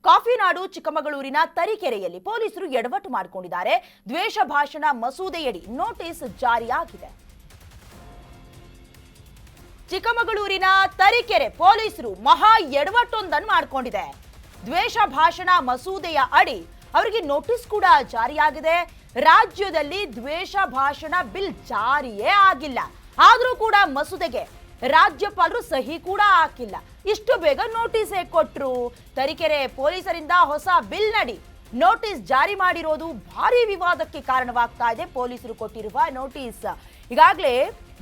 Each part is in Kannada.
ಕಾಫಿನಾಡು ಚಿಕ್ಕಮಗಳೂರಿನ ತರೀಕೆರೆಯಲ್ಲಿ ಪೊಲೀಸರು ಎಡವಟ್ಟು ಮಾಡಿಕೊಂಡಿದ್ದಾರೆ. ದ್ವೇಷ ಭಾಷಣ ಮಸೂದೆಯಡಿ ನೋಟಿಸ್ ಜಾರಿಯಾಗಿದೆ. ಚಿಕ್ಕಮಗಳೂರಿನ ತರೀಕೆರೆ ಪೊಲೀಸರು ಮಹಾ ಎಡವಟ್ಟೊಂದನ್ನು ಮಾಡಿಕೊಂಡಿದೆ. ದ್ವೇಷ ಭಾಷಣ ಮಸೂದೆಯ ಅಡಿ ಅವರಿಗೆ ನೋಟಿಸ್ ಕೂಡ ಜಾರಿಯಾಗಿದೆ. ರಾಜ್ಯದಲ್ಲಿ ದ್ವೇಷ ಭಾಷಣ ಬಿಲ್ ಜಾರಿಯೇ ಆಗಿಲ್ಲ. ಆದರೂ ಕೂಡ ಮಸೂದೆಗೆ ರಾಜ್ಯಪಾಲರು ಸಹಿ ಕೂಡ ಹಾಕಿಲ್ಲ. ಇಷ್ಟು ಬೇಗ ನೋಟಿಸ್ ಕೊಟ್ರು. ತರೀಕೆರೆ ಪೊಲೀಸರಿಂದ ಹೊಸ ಬಿಲ್ ನಡಿ ನೋಟಿಸ್ ಜಾರಿ ಮಾಡಿರೋದು ಭಾರಿ ವಿವಾದಕ್ಕೆ ಕಾರಣವಾಗ್ತಾ ಇದೆ. ಪೊಲೀಸರು ಕೊಟ್ಟಿರುವ ನೋಟಿಸ್ ಈಗಾಗಲೇ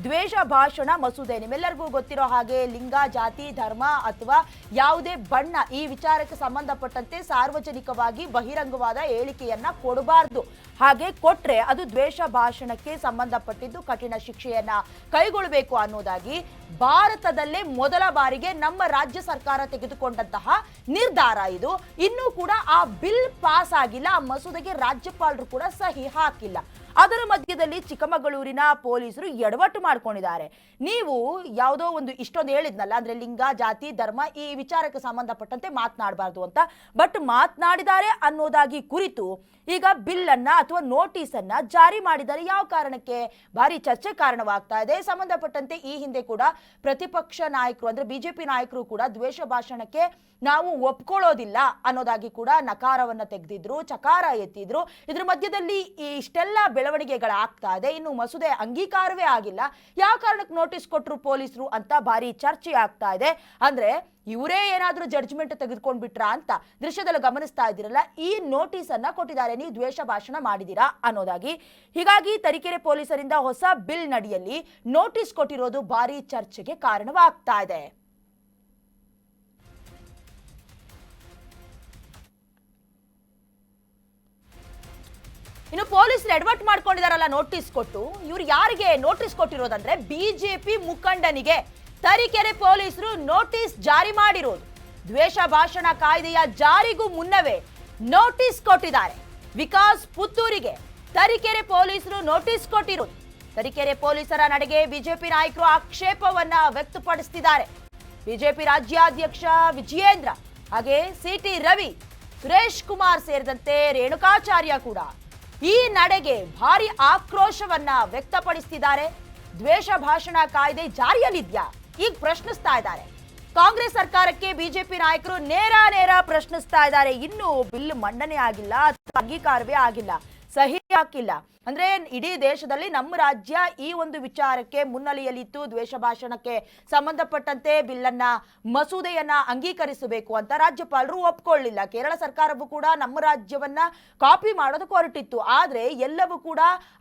ದ್ವೇಷ ಭಾಷಣ ಮಸೂದೆ, ನಿಮ್ಮೆಲ್ಲರಿಗೂ ಗೊತ್ತಿರೋ ಹಾಗೆ ಲಿಂಗ, ಜಾತಿ, ಧರ್ಮ ಅಥವಾ ಯಾವುದೇ ಬಣ್ಣ ಈ ವಿಚಾರಕ್ಕೆ ಸಂಬಂಧಪಟ್ಟಂತೆ ಸಾರ್ವಜನಿಕವಾಗಿ ಬಹಿರಂಗವಾದ ಹೇಳಿಕೆಯನ್ನ ಕೊಡಬಾರ್ದು. ಹಾಗೆ ಕೊಟ್ರೆ ಅದು ದ್ವೇಷ ಭಾಷಣಕ್ಕೆ ಸಂಬಂಧಪಟ್ಟಿದ್ದು ಕಠಿಣ ಶಿಕ್ಷೆಯನ್ನ ಕೈಗೊಳ್ಳಬೇಕು ಅನ್ನೋದಾಗಿ ಭಾರತದಲ್ಲೇ ಮೊದಲ ಬಾರಿಗೆ ನಮ್ಮ ರಾಜ್ಯ ಸರ್ಕಾರ ತೆಗೆದುಕೊಂಡಂತಹ ನಿರ್ಧಾರ ಇದು. ಇನ್ನೂ ಕೂಡ ಆ ಬಿಲ್ ಪಾಸ್ ಆಗಿಲ್ಲ. ಆ ಮಸೂದೆಗೆ ರಾಜ್ಯಪಾಲರು ಕೂಡ ಸಹಿ ಹಾಕಿಲ್ಲ. ಅದರ ಮಧ್ಯದಲ್ಲಿ ಚಿಕ್ಕಮಗಳೂರಿನ ಪೊಲೀಸರು ಎಡವಟ್ಟು ಮಾಡ್ಕೊಂಡಿದ್ದಾರೆ. ನೀವು ಯಾವುದೋ ಒಂದು ಇಷ್ಟೊಂದು ಹೇಳಿದ್ನಲ್ಲ, ಅಂದ್ರೆ ಲಿಂಗ, ಜಾತಿ, ಧರ್ಮ ಈ ವಿಚಾರಕ್ಕೆ ಸಂಬಂಧಪಟ್ಟಂತೆ ಮಾತನಾಡಬಾರ್ದು ಅಂತ, ಬಟ್ ಮಾತನಾಡಿದ್ದಾರೆ ಅನ್ನೋದಾಗಿ ಕುರಿತು ಈಗ ಬಿಲ್ ಅನ್ನ ಅಥವಾ ನೋಟಿಸ್ ಅನ್ನ ಜಾರಿ ಮಾಡಿದ್ದಾರೆ. ಯಾವ ಕಾರಣಕ್ಕೆ? ಭಾರಿ ಚರ್ಚೆ ಕಾರಣವಾಗ್ತಾ ಇದೆ. ಸಂಬಂಧಪಟ್ಟಂತೆ ಈ ಹಿಂದೆ ಕೂಡ ಪ್ರತಿಪಕ್ಷ ನಾಯಕರು ಅಂದ್ರೆ ಬಿಜೆಪಿ ನಾಯಕರು ಕೂಡ ದ್ವೇಷ ಭಾಷಣಕ್ಕೆ ನಾವು ಒಪ್ಕೊಳ್ಳೋದಿಲ್ಲ ಅನ್ನೋದಾಗಿ ಕೂಡ ನಕಾರವನ್ನ ತೆಗೆದಿದ್ರು, ಚಕಾರ ಎತ್ತಿದ್ರು. ಇದ್ರ ಮಧ್ಯದಲ್ಲಿ ಇಷ್ಟೆಲ್ಲ ಬೆಳವಣಿಗೆಗಳಾಗ್ತಾ ಇದೆ. ಇನ್ನು ಮಸೂದೆ ಅಂಗೀಕಾರವೇ ಆಗಿಲ್ಲ. ಯಾವ ಕಾರಣಕ್ಕೆ ನೋಟಿಸ್ ಕೊಟ್ಟರು ಪೊಲೀಸರು ಅಂತ ಭಾರಿ ಚರ್ಚೆ ಆಗ್ತಾ ಇದೆ. ಅಂದ್ರೆ ಇವರೇ ಏನಾದ್ರೂ ಜಡ್ಜ್ಮೆಂಟ್ ತೆಗೆದುಕೊಂಡ್ ಬಿಟ್ರಾ ಅಂತ ದೃಶ್ಯದಲ್ಲಿ ಗಮನಿಸ್ತಾ ಇದ್ದೀರಲ್ಲ, ಈ ನೋಟಿಸ್ ಅನ್ನ ಕೊಟ್ಟಿದ್ದಾರೆ, ನೀವು ದ್ವೇಷ ಭಾಷಣ ಮಾಡಿದೀರಾ ಅನ್ನೋದಾಗಿ. ಹೀಗಾಗಿ ತರೀಕೆರೆ ಪೊಲೀಸರಿಂದ ಹೊಸ ಬಿಲ್ ನಡಿಯಲ್ಲಿ ನೋಟಿಸ್ ಕೊಟ್ಟಿರೋದು ಭಾರಿ ಚರ್ಚೆಗೆ ಕಾರಣವಾಗ್ತಾ ಇದೆ. ಇನ್ನು ಪೊಲೀಸರು ಎಡವಟ್ಟು ಮಾಡ್ಕೊಂಡಿದಾರಲ್ಲ ನೋಟಿಸ್ ಕೊಟ್ಟು, ಇವ್ರು ಯಾರಿಗೆ ನೋಟಿಸ್ ಕೊಟ್ಟಿರೋದಂದ್ರೆ ಬಿಜೆಪಿ ಮುಖಂಡನಿಗೆ ತರೀಕೆರೆ ಪೊಲೀಸರು ನೋಟಿಸ್ ಜಾರಿ ಮಾಡಿರೋದು. ದ್ವೇಷ ಭಾಷಣ ಕಾಯ್ದೆಯ ಜಾರಿಗೂ ಮುನ್ನವೇ ನೋಟಿಸ್ ಕೊಟ್ಟಿದ್ದಾರೆ. ವಿಕಾಸ್ ಪುತ್ತೂರಿಗೆ ತರೀಕೆರೆ ಪೊಲೀಸರು ನೋಟಿಸ್ ಕೊಟ್ಟಿರೋದು. ತರೀಕೆರೆ ಪೊಲೀಸರ ನಡೆಗೆ ಬಿಜೆಪಿ ನಾಯಕರು ಆಕ್ಷೇಪವನ್ನ ವ್ಯಕ್ತಪಡಿಸುತ್ತಿದ್ದಾರೆ. ಬಿಜೆಪಿ ರಾಜ್ಯಾಧ್ಯಕ್ಷ ವಿಜಯೇಂದ್ರ, ಹಾಗೆ ಸಿಟಿ ರವಿ, ಸುರೇಶ್ ಕುಮಾರ್ ಸೇರಿದಂತೆ ರೇಣುಕಾಚಾರ್ಯ ಕೂಡ ಈ ನಡೆಗೆ ಭಾರಿ ಆಕ್ರೋಶವನ್ನ ವ್ಯಕ್ತಪಡಿಸುತ್ತಿದ್ದಾರೆ. ದ್ವೇಷ ಭಾಷಣ ಕಾಯ್ದೆ ಜಾರಿಯಲ್ಲಿದ್ಯಾ ಈಗ ಪ್ರಶ್ನಿಸ್ತಾ ಇದ್ದಾರೆ. ಕಾಂಗ್ರೆಸ್ ಸರ್ಕಾರಕ್ಕೆ ಬಿಜೆಪಿ ನಾಯಕರು ನೇರ ಪ್ರಶ್ನಿಸ್ತಾ ಇದ್ದಾರೆ. ಇನ್ನು ಬಿಲ್ ಮಂಡನೆ ಆಗಿಲ್ಲ, ಅಂಗೀಕಾರವೇ ಆಗಿಲ್ಲ, ಸಹಿ ಹಾಕಿಲ್ಲ. ಅಂದ್ರೆ ಇಡೀ ದೇಶದಲ್ಲಿ ನಮ್ಮ ರಾಜ್ಯ ಈ ಒಂದು ವಿಚಾರಕ್ಕೆ ಮುನ್ನೆಲೆಯಲ್ಲಿತ್ತು. ದ್ವೇಷ ಭಾಷಣಕ್ಕೆ ಸಂಬಂಧಪಟ್ಟಂತೆ ಬಿಲ್ಲನ್ನ ಮಸೂದೆಯನ್ನ ಅಂಗೀಕರಿಸಬೇಕು ಅಂತ ರಾಜ್ಯಪಾಲರು ಒಪ್ಕೊಳ್ಳಿಲ್ಲ. ಕೇರಳ ಸರ್ಕಾರವು ಕೂಡ ನಮ್ಮ ರಾಜ್ಯವನ್ನ ಕಾಪಿ ಮಾಡೋದಕ್ಕೆ ಹೊರಟಿತ್ತು. ಆದ್ರೆ ಎಲ್ಲವೂ ಕೂಡ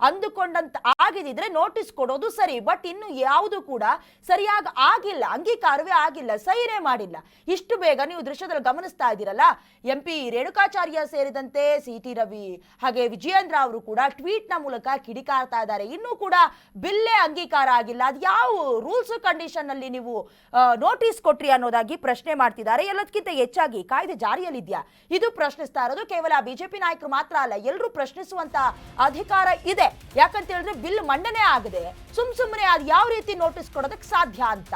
ಅಂದುಕೊಂಡಂತ ಆಗಿದ್ರೆ ನೋಟಿಸ್ ಕೊಡೋದು ಸರಿ, ಬಟ್ ಇನ್ನು ಯಾವುದು ಕೂಡ ಸರಿಯಾಗಿ ಆಗಿಲ್ಲ, ಅಂಗೀಕಾರವೇ ಆಗಿಲ್ಲ, ಸಹಿನೇ ಮಾಡಿಲ್ಲ. ಇಷ್ಟು ಬೇಗ ನೀವು ದೃಶ್ಯದಲ್ಲಿ ಗಮನಿಸ್ತಾ ಇದ್ದೀರಲ್ಲ, ಎಂಪಿ ರೇಣುಕಾಚಾರ್ಯ ಸೇರಿದಂತೆ ಸಿಟಿ ರವಿ ಹಾಗೆ ವಿಜಯೇಂದ್ರ ಅವರು ಕೂಡ ಟ್ವೀಟ್ ಮೂಲಕ ಕಿಡಿಕಾರ್ತಾ ಇದ್ದಾರೆ. ಇನ್ನೂ ಕೂಡ ಬಿಲ್ಲೇ ಅಂಗೀಕಾರ ಆಗಿಲ್ಲ, ಅದು ಯಾವ ರೂಲ್ಸ್ ಕಂಡೀಷನ್ ಅಲ್ಲಿ ನೀವು ನೋಟಿಸ್ ಕೊಟ್ರಿ ಅನ್ನೋದಾಗಿ ಪ್ರಶ್ನೆ ಮಾಡ್ತಿದ್ದಾರೆ. ಎಲ್ಲದಕ್ಕಿಂತ ಹೆಚ್ಚಾಗಿ ಕಾಯ್ದೆ ಜಾರಿಯಲ್ಲಿದ್ಯಾ ಇದು ಪ್ರಶ್ನಿಸ್ತಾ ಇರೋದು ಕೇವಲ ಬಿಜೆಪಿ ನಾಯಕರು ಮಾತ್ರ ಅಲ್ಲ, ಎಲ್ಲರೂ ಪ್ರಶ್ನಿಸುವಂತ ಅಧಿಕಾರ ಇದೆ. ಯಾಕಂತ ಹೇಳಿದ್ರೆ ಬಿಲ್ ಮಂಡನೆ ಆಗದೆ ಸುಮ್ಮನೆ ಅದು ಯಾವ ರೀತಿ ನೋಟಿಸ್ ಕೊಡೋದಕ್ಕೆ ಸಾಧ್ಯ ಅಂತ.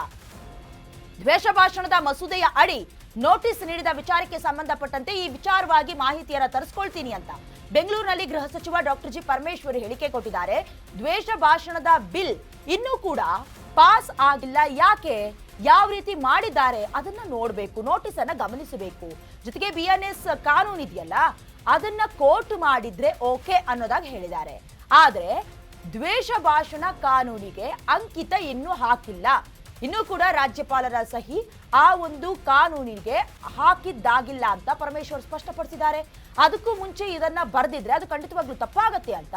ದ್ವೇಷ ಭಾಷಣದ ಮಸೂದೆಯ ಅಡಿ ನೋಟಿಸ್ ನೀಡಿದ ವಿಚಾರಕ್ಕೆ ಸಂಬಂಧಪಟ್ಟಂತೆ ಈ ವಿಚಾರವಾಗಿ ಮಾಹಿತಿಯನ್ನ ತರಿಸ್ಕೊಳ್ತೀನಿ ಅಂತ ಬೆಂಗಳೂರಿನಲ್ಲಿ ಗೃಹ ಸಚಿವ ಡಾಕ್ಟರ್ ಜಿ ಪರಮೇಶ್ವರ್ ಹೇಳಿಕೆ ಕೊಟ್ಟಿದ್ದಾರೆ. ದ್ವೇಷ ಭಾಷಣದ ಬಿಲ್ ಇನ್ನೂ ಕೂಡ ಪಾಸ್ ಆಗಿಲ್ಲ. ಯಾಕೆ, ಯಾವ ರೀತಿ ಮಾಡಿದ್ದಾರೆ ಅದನ್ನ ನೋಡ್ಬೇಕು, ನೋಟಿಸ್ ಅನ್ನ ಗಮನಿಸಬೇಕು. ಜೊತೆಗೆ BNS ಕಾನೂನು ಇದೆಯಲ್ಲ ಅದನ್ನ ಕೋರ್ಟ್ ಮಾಡಿದ್ರೆ ಓಕೆ ಅನ್ನೋದಾಗಿ ಹೇಳಿದ್ದಾರೆ. ಆದ್ರೆ ದ್ವೇಷ ಭಾಷಣ ಕಾನೂನಿಗೆ ಅಂಕಿತ ಇನ್ನೂ ಹಾಕಿಲ್ಲ. ಇನ್ನೂ ಕೂಡ ರಾಜ್ಯಪಾಲರ ಸಹಿ ಆ ಒಂದು ಕಾನೂನಿಗೆ ಹಾಕಿದ್ದಾಗಿಲ್ಲ ಅಂತ ಪರಮೇಶ್ವರ್ ಸ್ಪಷ್ಟಪಡಿಸಿದ್ದಾರೆ. ಅದಕ್ಕೂ ಮುಂಚೆ ಇದನ್ನ ಬರೆದಿದ್ರೆ ಅದು ಖಂಡಿತವಾಗ್ಲೂ ತಪ್ಪಾಗತ್ತೆ ಅಂತ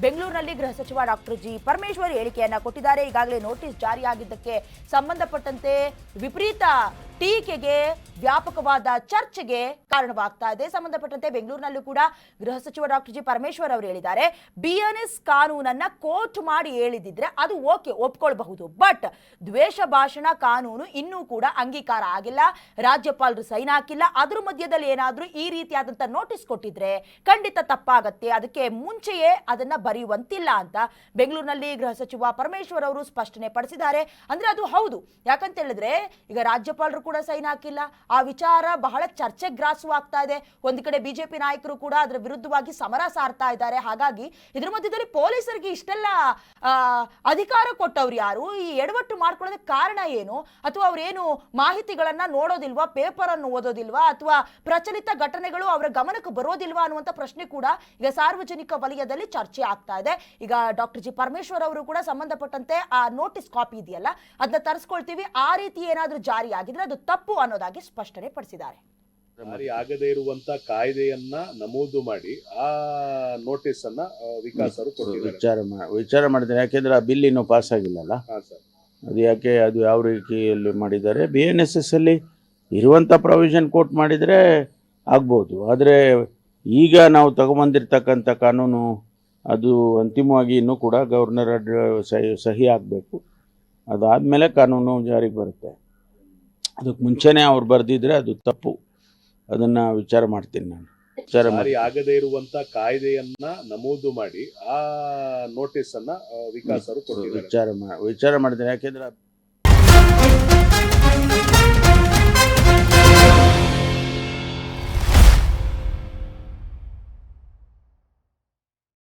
ಬೆಂಗಳೂರಿನಲ್ಲಿ ಗೃಹ ಸಚಿವ ಡಾಕ್ಟರ್ ಜಿ ಪರಮೇಶ್ವರ್ ಹೇಳಿಕೆಯನ್ನ ಕೊಟ್ಟಿದ್ದಾರೆ. ಈಗಾಗಲೇ ನೋಟಿಸ್ ಜಾರಿಯಾಗಿದ್ದಕ್ಕೆ ಸಂಬಂಧಪಟ್ಟಂತೆ ವಿಪರೀತ ಟೀಕೆಗೆ, ವ್ಯಾಪಕವಾದ ಚರ್ಚೆಗೆ ಕಾರಣವಾಗ್ತಾ ಇದೆ. ಸಂಬಂಧಪಟ್ಟಂತೆ ಬೆಂಗಳೂರಿನಲ್ಲೂ ಕೂಡ ಗೃಹ ಸಚಿವ ಡಾಕ್ಟರ್ ಜಿ ಪರಮೇಶ್ವರ್ ಅವರು ಹೇಳಿದ್ದಾರೆ, BNS ಕಾನೂನನ್ನ ಕೋರ್ಟ್ ಮಾಡಿ ಹೇಳಿದಿದ್ರೆ ಅದು ಓಕೆ, ಒಪ್ಕೊಳ್ಬಹುದು. ಬಟ್ ದ್ವೇಷ ಭಾಷಣ ಕಾನೂನು ಇನ್ನೂ ಕೂಡ ಅಂಗೀಕಾರ ಆಗಿಲ್ಲ, ರಾಜ್ಯಪಾಲರು ಸೈನ್ ಹಾಕಿಲ್ಲ, ಅದ್ರ ಮಧ್ಯದಲ್ಲಿ ಏನಾದ್ರೂ ಈ ರೀತಿಯಾದಂತ ನೋಟಿಸ್ ಕೊಟ್ಟಿದ್ರೆ ಖಂಡಿತ ತಪ್ಪಾಗತ್ತೆ, ಅದಕ್ಕೆ ಮುಂಚೆಯೇ ಅದನ್ನ ಬರೆಯುವಂತಿಲ್ಲ ಅಂತ ಬೆಂಗಳೂರಿನಲ್ಲಿ ಗೃಹ ಸಚಿವ ಪರಮೇಶ್ವರ್ ಅವರು ಸ್ಪಷ್ಟನೆ ಪಡಿಸಿದ್ದಾರೆ. ಅಂದ್ರೆ ಅದು ಹೌದು, ಯಾಕಂತ ಹೇಳಿದ್ರೆ ಈಗ ರಾಜ್ಯಪಾಲರು ಕೂಡ ಸೈನ್ ಹಾಕಿಲ್ಲ, ಆ ವಿಚಾರ ಬಹಳ ಚರ್ಚೆಗೆ ಗ್ರಾಸವಾಗ್ತಾ ಇದೆ. ಒಂದು ಕಡೆ ಬಿಜೆಪಿ ನಾಯಕರು ಕೂಡ ಅದರ ವಿರುದ್ಧವಾಗಿ ಸಮರ ಸಾರ್ತಾ ಇದ್ದಾರೆ. ಹಾಗಾಗಿ ಇದ್ರ ಮಧ್ಯದಲ್ಲಿ ಪೊಲೀಸರಿಗೆ ಇಷ್ಟೆಲ್ಲ ಅಧಿಕಾರ ಕೊಟ್ಟವ್ರು ಯಾರು, ಈ ಎಡವಟ್ಟು ಮಾಡ್ಕೊಳ್ಳೋದಕ್ಕೆ ಕಾರಣ ಏನು, ಅಥವಾ ಅವ್ರೇನು ಮಾಹಿತಿಗಳನ್ನ ನೋಡೋದಿಲ್ವಾ, ಪೇಪರ್ ಅನ್ನು ಓದೋದಿಲ್ವಾ, ಅಥವಾ ಪ್ರಚಲಿತ ಘಟನೆಗಳು ಅವರ ಗಮನಕ್ಕೆ ಬರೋದಿಲ್ವಾ ಅನ್ನುವಂಥ ಪ್ರಶ್ನೆ ಕೂಡ ಈಗ ಸಾರ್ವಜನಿಕ ವಲಯದಲ್ಲಿ ಚರ್ಚೆ ಆಗ್ತಾ ಇದೆ. ಈಗ ಡಾಕ್ಟರ್ ಜಿ ಪರಮೇಶ್ವರ್ ಅವರು ಕೂಡ ಸಂಬಂಧಪಟ್ಟಂತೆ ಆ ನೋಟಿಸ್ ಕಾಪಿ ಇದೆಯಲ್ಲ ಅದನ್ನ ತರಿಸ್ಕೊಳ್ತೀವಿ, ಆ ರೀತಿ ಏನಾದ್ರೂ ಜಾರಿ ಆಗಿದ್ರೆ ಅದು ತಪ್ಪು ಅನ್ನೋದಾಗಿ ಸ್ಪಷ್ಟನೆ ಪಡಿಸಿದ್ದಾರೆ. ಜಾರಿ ಆಗದೇ ಇರುವಂತ ಕಾಯ್ದೆಯನ್ನ ನಮೂದು ಮಾಡಿ ಆ ನೋಟಿಸ್ ಅನ್ನ ವಿಕಾಸರು ಕೊಟ್ಟಿದ್ದಾರೆ. ವಿಚಾರ ಮಾಡಿದ್ದಾರೆ. ಯಾಕೆಂದ್ರೆ ಆ ಬಿಲ್ ಇನ್ನೂ ಪಾಸ್ ಆಗಿಲ್ಲಲ್ಲ, ಅದು ಯಾಕೆ, ಅದು ಯಾವ ರೀತಿಯಲ್ಲಿ ಮಾಡಿದ್ದಾರೆ. BNSS ಅಲ್ಲಿ ಇರುವಂಥ ಪ್ರೊವಿಷನ್ ಕೋಟ್ ಮಾಡಿದರೆ ಆಗ್ಬೋದು. ಆದರೆ ಈಗ ನಾವು ತಗೊಂಬಂದಿರ್ತಕ್ಕಂಥ ಕಾನೂನು ಅದು ಅಂತಿಮವಾಗಿ ಇನ್ನೂ ಕೂಡ ಗವರ್ನರ್ ಸಹಿ ಆಗಬೇಕು. ಅದಾದಮೇಲೆ ಕಾನೂನು ಜಾರಿಗೆ ಬರುತ್ತೆ. ಅದಕ್ಕೆ ಮುಂಚೆನೇ ಅವ್ರು ಬರೆದಿದ್ರೆ ಅದು ತಪ್ಪು. ಅದನ್ನು ವಿಚಾರ ಮಾಡ್ತೀನಿ ನಾನು. ಜಾರಿ ಆಗದೇ ಇರುವಂತ ಕಾಯ್ದೆಯನ್ನ ನಮೂದು ಮಾಡಿ ಆ ನೋಟಿಸ್ ಅನ್ನ ವಿಕಾಸರು ಕೊಟ್ಟಿದ್ದಾರೆ. ವಿಚಾರ ಮಾಡಿದ್ದಾರೆ. ಯಾಕೆಂದ್ರೆ